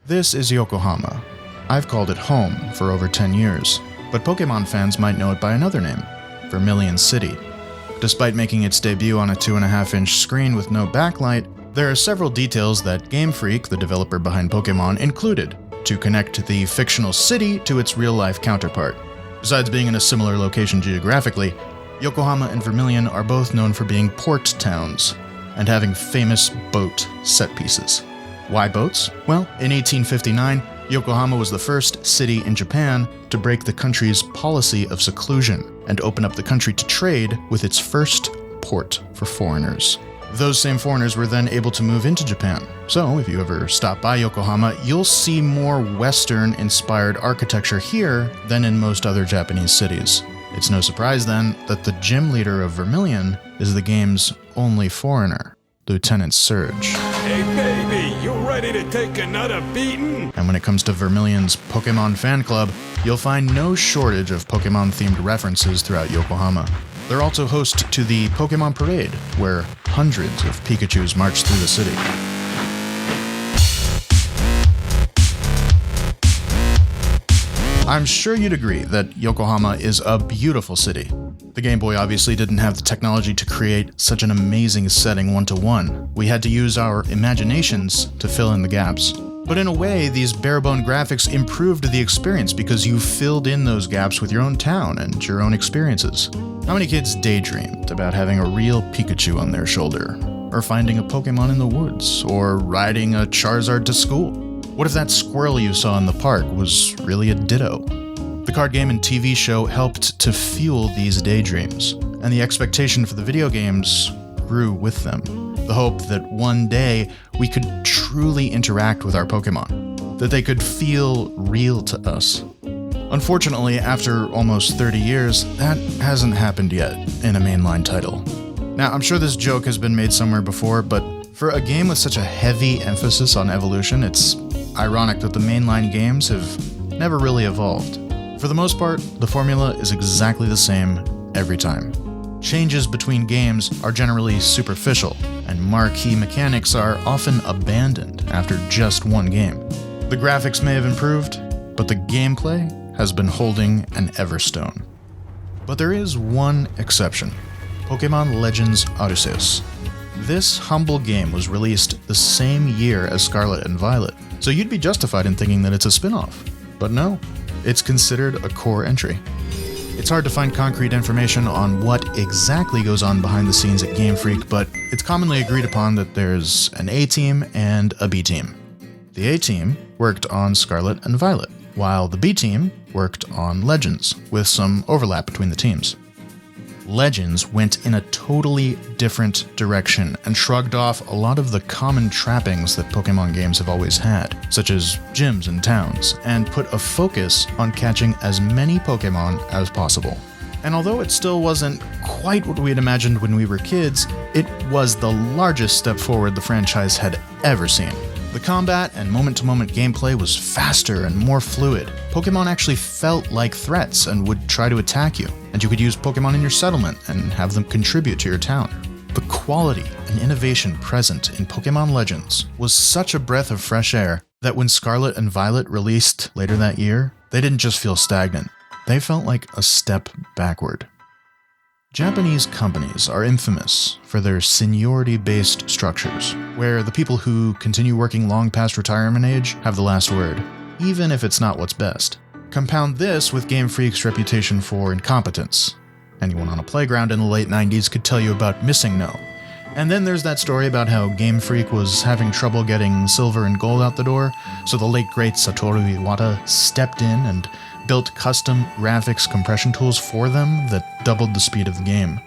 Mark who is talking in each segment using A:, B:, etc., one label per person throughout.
A: This is Yokohama. I've called it home for over 10 years, but Pokémon fans might know it by another name, Vermilion City. Despite making its debut on a 2.5-inch screen with no backlight, there are several details that Game Freak, the developer behind Pokémon, included to connect the fictional city to its real-life counterpart. Besides being in a similar location geographically, Yokohama and Vermilion are both known for being port towns and having famous boat set pieces. Why boats? Well, in 1859, Yokohama was the first city in Japan to break the country's policy of seclusion and open up the country to trade with its first port for foreigners. Those same foreigners were then able to move into Japan. So, if you ever stop by Yokohama, you'll see more Western-inspired architecture here than in most other Japanese cities. It's no surprise then that the gym leader of Vermilion is the game's only foreigner, Lieutenant Surge.
B: Hey baby, you ready to take another beating?
A: And when it comes to Vermilion's Pokémon fan club, you'll find no shortage of Pokémon-themed references throughout Yokohama. They're also host to the Pokémon Parade, where hundreds of Pikachus march through the city. I'm sure you'd agree that Yokohama is a beautiful city. The Game Boy obviously didn't have the technology to create such an amazing setting one-to-one. We had to use our imaginations to fill in the gaps. But in a way, these bare-bone graphics improved the experience because you filled in those gaps with your own town and your own experiences. How many kids daydreamed about having a real Pikachu on their shoulder? Or finding a Pokémon in the woods? Or riding a Charizard to school? What if that squirrel you saw in the park was really a Ditto? The card game and TV show helped to fuel these daydreams, and the expectation for the video games grew with them. The hope that one day we could truly interact with our Pokémon, that they could feel real to us. Unfortunately, after almost 30 years, that hasn't happened yet in a mainline title. Now, I'm sure this joke has been made somewhere before, but for a game with such a heavy emphasis on evolution, it's ironic that the mainline games have never really evolved. For the most part, the formula is exactly the same every time. Changes between games are generally superficial, and marquee mechanics are often abandoned after just one game. The graphics may have improved, but the gameplay has been holding an Everstone. But there is one exception: Pokémon Legends Arceus. This humble game was released the same year as Scarlet and Violet, so you'd be justified in thinking that it's a spin-off. But no, it's considered a core entry. It's hard to find concrete information on what exactly goes on behind the scenes at Game Freak, but it's commonly agreed upon that there's an A-team and a B-team. The A-team worked on Scarlet and Violet, while the B-team worked on Legends, with some overlap between the teams. Legends went in a totally different direction and shrugged off a lot of the common trappings that Pokémon games have always had, such as gyms and towns, and put a focus on catching as many Pokémon as possible. And although it still wasn't quite what we had imagined when we were kids, it was the largest step forward the franchise had ever seen. The combat and moment-to-moment gameplay was faster and more fluid. Pokémon actually felt like threats and would try to attack you, and you could use Pokémon in your settlement and have them contribute to your town. The quality and innovation present in Pokémon Legends was such a breath of fresh air that when Scarlet and Violet released later that year, they didn't just feel stagnant. They felt like a step backward. Japanese companies are infamous for their seniority-based structures, where the people who continue working long past retirement age have the last word, even if it's not what's best. Compound this with Game Freak's reputation for incompetence. Anyone on a playground in the late 90s could tell you about Missing No. And then there's that story about how Game Freak was having trouble getting silver and gold out the door, so the late great Satoru Iwata stepped in and built custom graphics compression tools for them that doubled the speed of the game.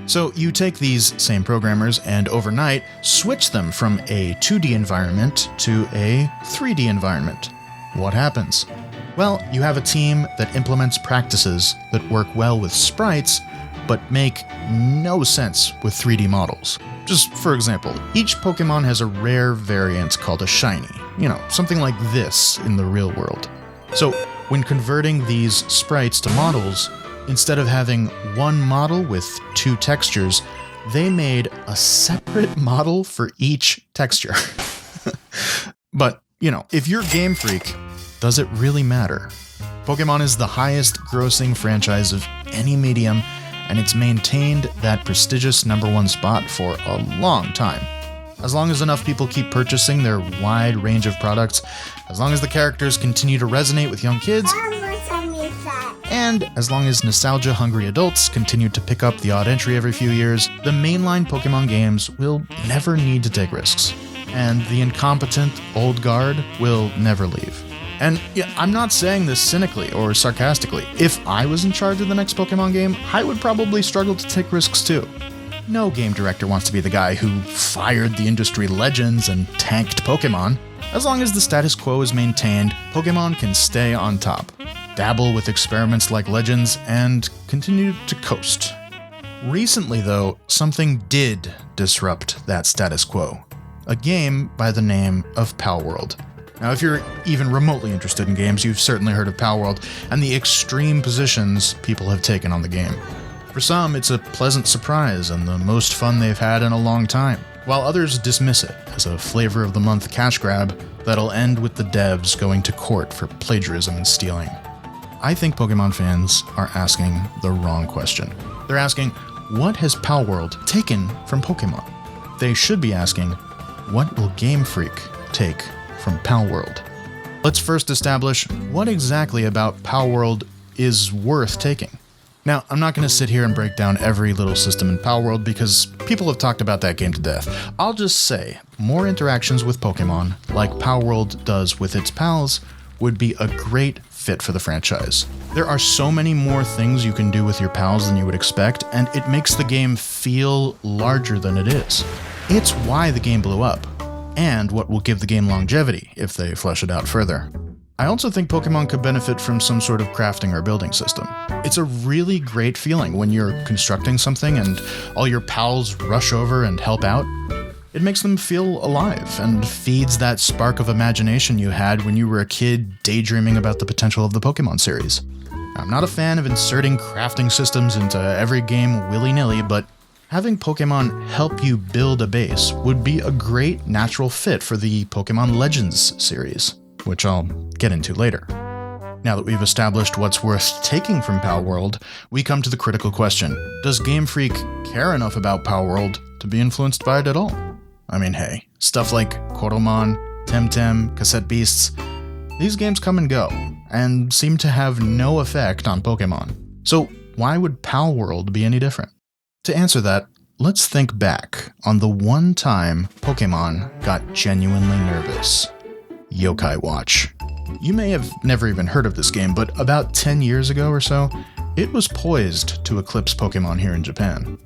A: So you take these same programmers and overnight switch them from a 2D environment to a 3D environment. What happens? Well, you have a team that implements practices that work well with sprites, but make no sense with 3D models. Just for example, each Pokémon has a rare variant called a shiny. Something like this in the real world. So when converting these sprites to models, instead of having one model with two textures, they made a separate model for each texture. But if you're Game Freak, does it really matter? Pokemon is the highest grossing franchise of any medium, and it's maintained that prestigious #1 spot for a long time. As long as enough people keep purchasing their wide range of products, as long as the characters continue to resonate with young kids, and as long as nostalgia-hungry adults continue to pick up the odd entry every few years, the mainline Pokemon games will never need to take risks. And the incompetent old guard will never leave. And I'm not saying this cynically or sarcastically. If I was in charge of the next Pokemon game, I would probably struggle to take risks too. No game director wants to be the guy who fired the industry legends and tanked Pokemon. As long as the status quo is maintained, Pokemon can stay on top, dabble with experiments like Legends, and continue to coast. Recently, though, something did disrupt that status quo. A game by the name of Palworld. Now, if you're even remotely interested in games, you've certainly heard of Palworld and the extreme positions people have taken on the game. For some, it's a pleasant surprise and the most fun they've had in a long time, while others dismiss it as a flavor of the month cash grab that'll end with the devs going to court for plagiarism and stealing. I think Pokemon fans are asking the wrong question. They're asking, what has Palworld taken from Pokemon? They should be asking, what will Game Freak take from Palworld? Let's first establish what exactly about Palworld is worth taking. Now, I'm not going to sit here and break down every little system in Palworld because people have talked about that game to death. I'll just say, more interactions with Pokemon, like Palworld does with its pals, would be a great fit for the franchise. There are so many more things you can do with your pals than you would expect, and it makes the game feel larger than it is. It's why the game blew up, and what will give the game longevity if they flesh it out further. I also think Pokemon could benefit from some sort of crafting or building system. It's a really great feeling when you're constructing something and all your pals rush over and help out. It makes them feel alive and feeds that spark of imagination you had when you were a kid daydreaming about the potential of the Pokemon series. I'm not a fan of inserting crafting systems into every game willy-nilly, but having Pokemon help you build a base would be a great natural fit for the Pokemon Legends series, which I'll get into later. Now that we've established what's worth taking from Palworld, we come to the critical question. Does Game Freak care enough about Palworld to be influenced by it at all? I mean, hey, stuff like Koromon, Temtem, Cassette Beasts, these games come and go, and seem to have no effect on Pokemon. So why would Palworld be any different? To answer that, let's think back on the one time Pokemon got genuinely nervous. Yokai Watch. You may have never even heard of this game, but about 10 years ago or so, it was poised to eclipse Pokemon here in Japan.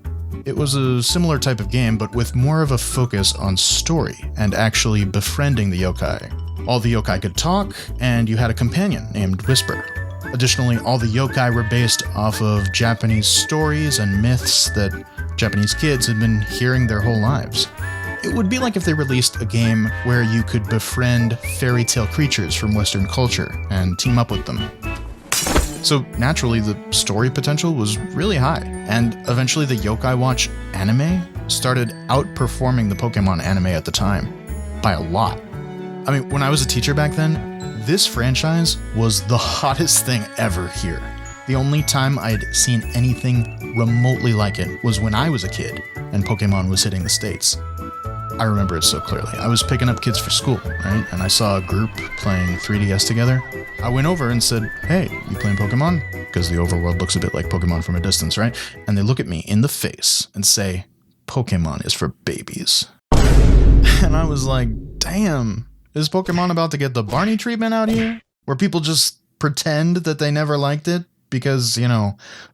A: It was a similar type of game, but with more of a focus on story and actually befriending the yokai. All the yokai could talk, and you had a companion named Whisper. Additionally, all the yokai were based off of Japanese stories and myths that Japanese kids had been hearing their whole lives. It would be like if they released a game where you could befriend fairy tale creatures from Western culture and team up with them. So naturally, the story potential was really high, and eventually the Yokai Watch anime started outperforming the Pokemon anime at the time by a lot. I mean, when I was a teacher back then, this franchise was the hottest thing ever here. The only time I'd seen anything remotely like it was when I was a kid and Pokemon was hitting the States. I remember it so clearly. I was picking up kids for school, right? And I saw a group playing 3DS together. I went over and said, "Hey, you playing Pokemon?" Because the overworld looks a bit like Pokemon from a distance, right? And they look at me in the face and say, "Pokemon is for babies." And I was like, damn, is Pokemon about to get the Barney treatment out here? Where people just pretend that they never liked it because,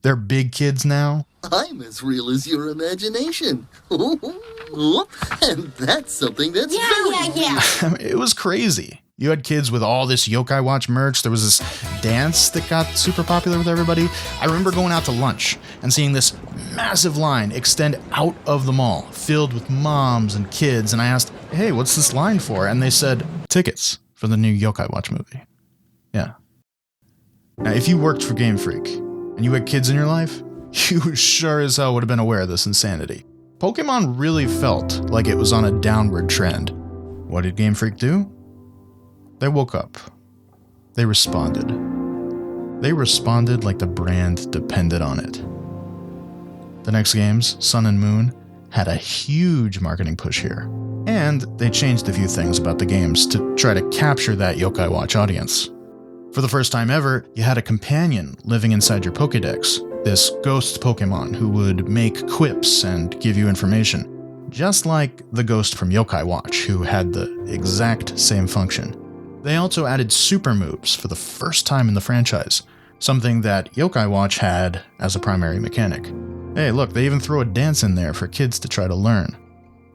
A: they're big kids now?
C: I'm as real as your imagination. And that's something that's
A: I mean, it was crazy. You had kids with all this Yokai Watch merch. There was this dance that got super popular with everybody. I remember going out to lunch and seeing this massive line extend out of the mall, filled with moms and kids. And I asked, "Hey, what's this line for?" And they said, "Tickets for the new Yokai Watch movie." Yeah. Now, if you worked for Game Freak and you had kids in your life, you sure as hell would have been aware of this insanity. Pokemon really felt like it was on a downward trend. What did Game Freak do? They woke up. They responded. They responded like the brand depended on it. The next games, Sun and Moon, had a huge marketing push here. And they changed a few things about the games to try to capture that Yokai Watch audience. For the first time ever, you had a companion living inside your Pokédex, this ghost Pokémon who would make quips and give you information, just like the ghost from Yokai Watch, who had the exact same function. They also added super moves for the first time in the franchise, something that Yokai Watch had as a primary mechanic. Hey, look, they even throw a dance in there for kids to try to learn.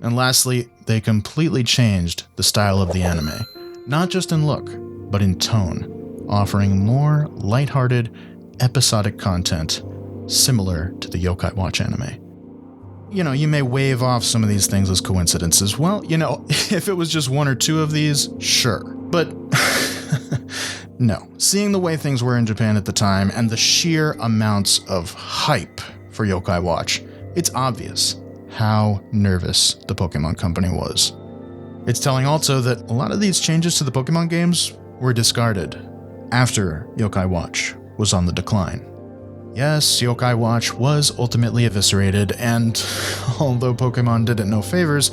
A: And lastly, they completely changed the style of the anime, not just in look, but in tone, offering more lighthearted, episodic content similar to the Yokai Watch anime. You may wave off some of these things as coincidences. Well, if it was just one or two of these, sure. But no. Seeing the way things were in Japan at the time and the sheer amounts of hype for Yokai Watch, it's obvious how nervous the Pokemon Company was. It's telling also that a lot of these changes to the Pokemon games were discarded after Yokai Watch was on the decline. Yes, Yokai Watch was ultimately eviscerated, and although Pokemon did it no favors,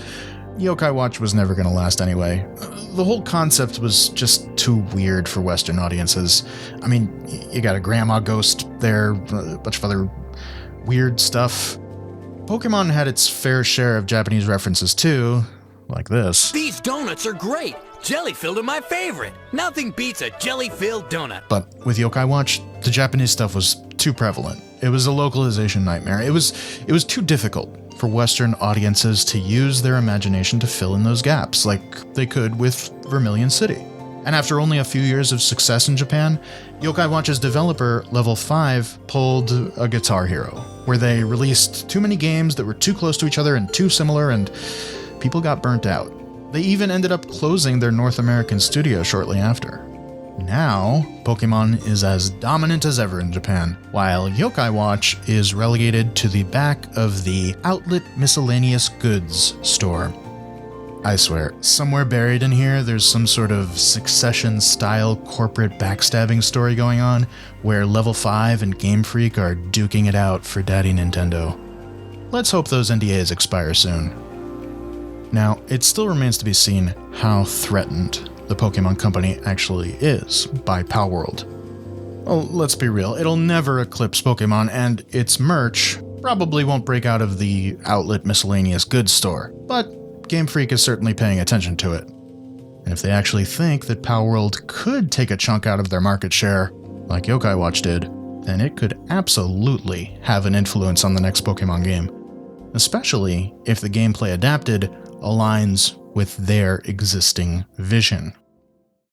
A: Yokai Watch was never going to last anyway. The whole concept was just too weird for Western audiences. I mean, you got a grandma ghost there, a bunch of other weird stuff. Pokemon had its fair share of Japanese references too, like this.
D: These donuts are great! Jelly-filled are my favorite! Nothing beats a jelly-filled donut!
A: But with Yokai Watch, the Japanese stuff was too prevalent. It was a localization nightmare. It was too difficult for Western audiences to use their imagination to fill in those gaps like they could with Vermilion City. And after only a few years of success in Japan, Yokai Watch's developer, Level 5, pulled a Guitar Hero, where they released too many games that were too close to each other and too similar, and people got burnt out. They even ended up closing their North American studio shortly after. Now, Pokemon is as dominant as ever in Japan, while Yokai Watch is relegated to the back of the Outlet Miscellaneous Goods store. I swear, somewhere buried in here, there's some sort of Succession-style corporate backstabbing story going on, where Level 5 and Game Freak are duking it out for Daddy Nintendo. Let's hope those NDAs expire soon. Now, it still remains to be seen how threatened the Pokemon Company actually is by Palworld. Well, let's be real, it'll never eclipse Pokemon, and its merch probably won't break out of the Outlet Miscellaneous Goods store, but Game Freak is certainly paying attention to it. And if they actually think that Palworld could take a chunk out of their market share, like Yokai Watch did, then it could absolutely have an influence on the next Pokemon game, especially if the gameplay adapted aligns with their existing vision.